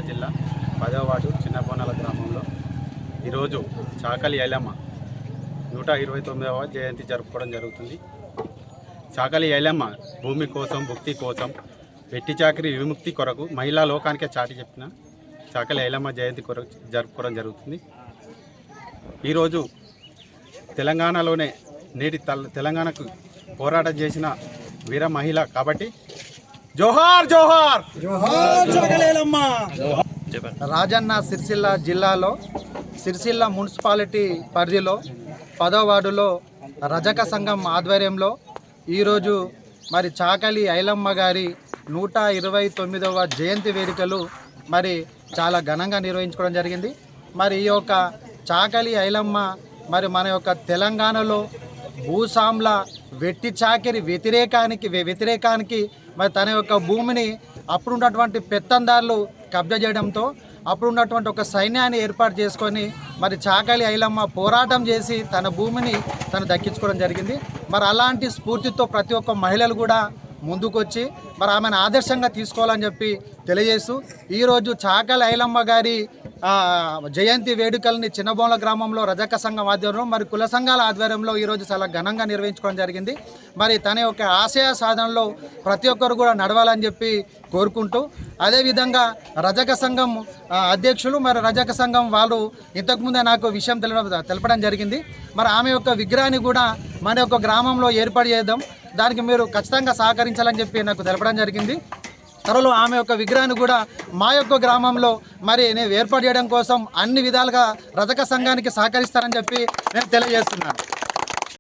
జిల్లా 10వ వార్డు చిన్నబోనాల గ్రామంలో ఈరోజు చాకలి ఐలమ్మ 129వ జయంతి జరుపుకోవడం జరుగుతుంది. చాకలి ఐలమ్మ భూమి కోసం, భుక్తి కోసం, వెట్టి చాకరీ విముక్తి కొరకు మహిళా లోకానికే చాటి చెప్పిన చాకలి ఐలమ్మ జయంతి కొరకు జరుపుకోవడం జరుగుతుంది. ఈరోజు తెలంగాణలోనే నేటి తెలంగాణకు పోరాటం చేసిన వీర మహిళ కాబట్టి జోహార్ జోహార్ జోహార్ చాకలి ఐలమ్మ. రాజన్న సిరిసిల్ల జిల్లాలో సిరిసిల్ల మున్సిపాలిటీ పరిధిలో 10వ వార్డులో రజక సంఘం ఆధ్వర్యంలో ఈరోజు మరి చాకలి ఐలమ్మ గారి 129వ జయంతి వేడుకలు మరి చాలా ఘనంగా నిర్వహించుకోవడం జరిగింది. మరి ఈ యొక్క చాకలి ఐలమ్మ మరి మన యొక్క తెలంగాణలో భూస్వాముల వెట్టి చాకిరి వ్యతిరేకానికి మరి తన యొక్క భూమిని అప్పుడున్నటువంటి పెత్తందారులు కబ్జా చేయడంతో అప్పుడున్నటువంటి ఒక సైన్యాన్ని ఏర్పాటు చేసుకొని మరి చాకలి ఐలమ్మ పోరాటం చేసి తన భూమిని తను దక్కించుకోవడం జరిగింది. మరి అలాంటి స్ఫూర్తితో ప్రతి ఒక్క మహిళలు కూడా ముందుకొచ్చి మరి ఆమెను ఆదర్శంగా తీసుకోవాలని చెప్పి తెలియజేస్తూ ఈరోజు చాకలి ఐలమ్మ గారి జయంతి వేడుకల్ని చిన్నబోనాల గ్రామంలో రజక సంఘం ఆధ్వర్యంలో మరి కుల సంఘాల ఆధ్వర్యంలో ఈరోజు చాలా ఘనంగా నిర్వహించుకోవడం జరిగింది. మరి తన యొక్క ఆశయ సాధనలో ప్రతి ఒక్కరు కూడా నడవాలని చెప్పి కోరుకుంటూ అదేవిధంగా రజక సంఘం అధ్యక్షులు మరి రజక సంఘం వాళ్ళు ఇంతకుముందే నాకు విషయం తెలపడం జరిగింది. మరి ఆమె యొక్క విగ్రహాన్ని కూడా మన యొక్క గ్రామంలో ఏర్పాటు చేద్దాం, దానికి మీరు ఖచ్చితంగా సహకరించాలని చెప్పి నాకు తెలపడం జరిగింది. త్వరలో ఆమె యొక్క విగ్రహాన్ని కూడా మా యొక్క గ్రామంలో మరి నేను ఏర్పాటు చేయడం కోసం అన్ని విధాలుగా రజక సంఘానికి సహకరిస్తానని చెప్పి నేను తెలియజేస్తున్నాను.